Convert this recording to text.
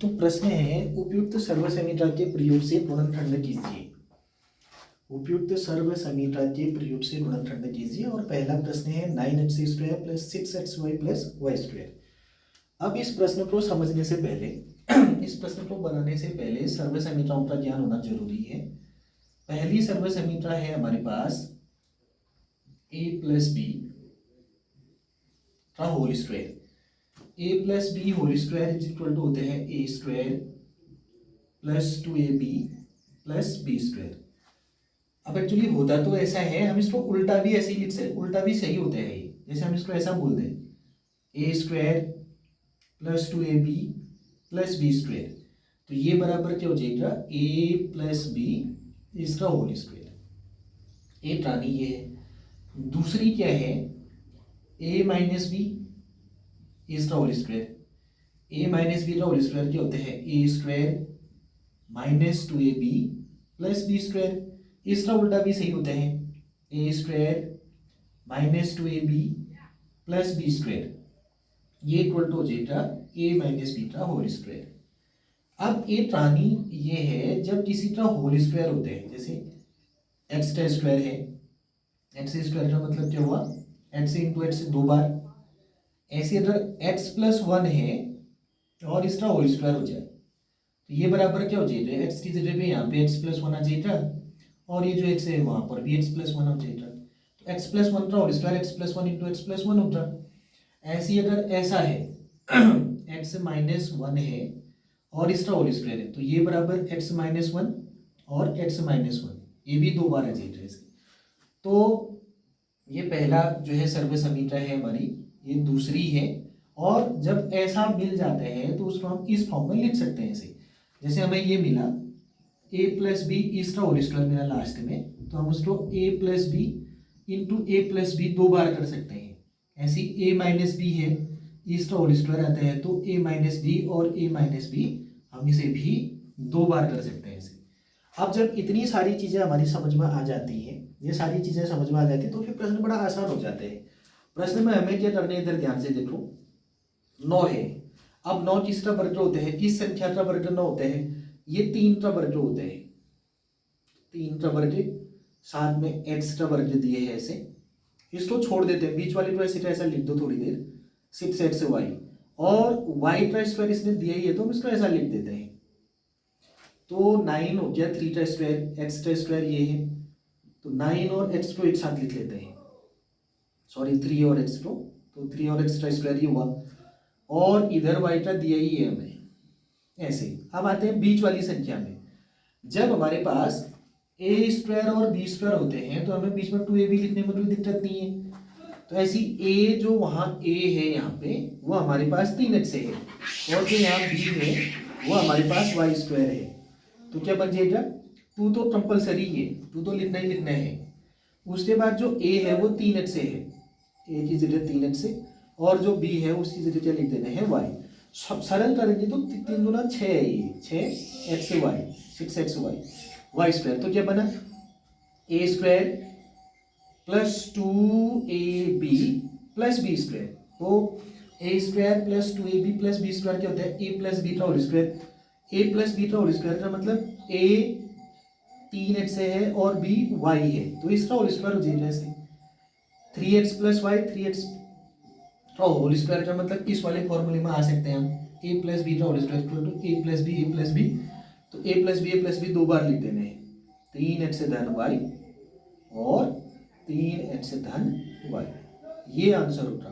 तो प्रश्न है उपयुक्त सर्व समीकरण के प्रयोग से गुणनखंड कीजिए। उपयुक्त सर्व समीकरण के प्रयोग से गुणनखंड कीजिए और पहला प्रश्न है 9x² plus 6xy plus y²। अब इस प्रश्न को समझने से पहले इस प्रश्न को बनाने से पहले सर्व समीकरणों का ज्ञान होना जरूरी है। पहली सर्व समीकरण है हमारे पास a प्लस बी का whole square. a plus b whole square is equal to होते हैं a square plus 2ab plus b square. अब एक्चुअली होता तो ऐसा है, हम इसको उल्टा भी ऐसे ही लिख सकते, उल्टा भी सही होता है ये। जैसे हम इसको ऐसा बोल दें a square plus 2ab plus b square, तो ये बराबर क्या हो जाएगा a प्लस बी इसका होल स्क्वायर। एक रानी ये है। दूसरी क्या है a माइनस बी इसका whole square. a minus b का होल स्क्वायर क्या होते हैं a square minus 2ab plus b square. इसका उल्टा भी सही होता है a square minus 2ab plus b square, ये इक्वल टू हो जाएगा a माइनस बी का होल स्क्वायर। अब एक रानी ये है जब किसी का होल स्क्वायर होते हैं, जैसे x का स्क्वायर है, x स्क्वायर का मतलब क्या हुआ x इंटू एक्स दो बार। ऐसे अगर x प्लस 1 है और इसका होल स्क्वायर हो जाए तो ये बराबर क्या हो जाएगा x की जगह पे यहाँ पे x प्लस 1 आ जाएगा और ये जो x है वहां पर भी x प्लस 1 हो जाएगा। तो x प्लस 1 का whole square x plus 1 into x plus 1 होगा। ऐसे अगर ऐसा है x माइनस 1 है और इसका होल स्क्वायर है तो ये बराबर x माइनस 1 और x माइनस 1, ये भी दो बार आ जाएगा ऐसे। तो ये पहला जो है सर्व समीकरण है हमारी, ये दूसरी है। और जब ऐसा मिल जाते हैं तो उसको हम इस फॉर्म में लिख सकते हैं ऐसे। जैसे हमें ये मिला a प्लस बी इसका होल स्क्वायर मिला लास्ट में, तो हम उसको a plus b into a plus b दो बार कर सकते हैं। ऐसी a माइनस बी है इसका होल स्क्वायर आता है तो a माइनस बी और a माइनस बी हम इसे भी दो बार कर सकते हैं ऐसे। अब जब इतनी सारी चीजें हमारी समझ में आ जाती है, ये सारी चीजें समझ में आ जाती है तो फिर प्रश्न बड़ा आसान हो जाता है। प्रश्न में हमें क्या करने, इधर ध्यान से देखो 9 है। अब 9 किसका वर्ग होते हैं, किस संख्या का वर्ग 9 होते हैं, ये 3 का वर्ग होते हैं। 3 का वर्ग साथ में x का वर्ग दिए है ऐसे, इसको छोड़ देते हैं बीच वाले को ऐसे ऐसा लिख दो थोड़ी देर 6xy और y का स्क्वायर इसने दिया ही है तो हम इसको ऐसा लिख देते हैं। तो 9 हो गया 3 का स्क्वायर, x का स्क्वायर ये है तो 9 और x को एक साथ लिख लेते हैं, सॉरी 3 और x को, तो 3 और x का स्क्वायर ये हुआ और इधर y का दिया ही है हमें ऐसे। अब आते हैं बीच वाली संख्या में। जब हमारे पास a स्क्वायर और b स्क्वायर होते हैं तो हमें बीच में 2ab लिखने में कोई दिक्कत नहीं है। तो ऐसी a जो वहाँ a है यहाँ पे वो हमारे पास 3x है और जो यहाँ b है वो हमारे पास y स्क्वायर है। तो क्या बन जाएगा 2 तो कंपलसरी है, 2 तो लिखना ही लिखना है। उसके बाद जो a है वो 3x है, a की जगह 3x है और जो b है उसकी जगह क्या लिख देना है y। सब सरल करेंगे तो 3 गुना 6 है, ये 6xy 6xy y स्क्वायर। तो क्या बना a square plus 2ab plus b square. तो a square plus 2ab plus b square क्या होता है a प्लस बी का whole square. a plus b का होल स्क्वायर का मतलब a 3x है और b y है तो इसका होल स्क्वायर हो जाएगा ऐसे 3x प्लस वाई 3x का होल स्क्वायर का मतलब इस वाले फॉर्मूले में आ सकते हैं हम a प्लस बी का whole square equal to a plus b. तो a प्लस बी दो बार लिख देने हैं 3x धन y और 3x धन y, ये आंसर होगा।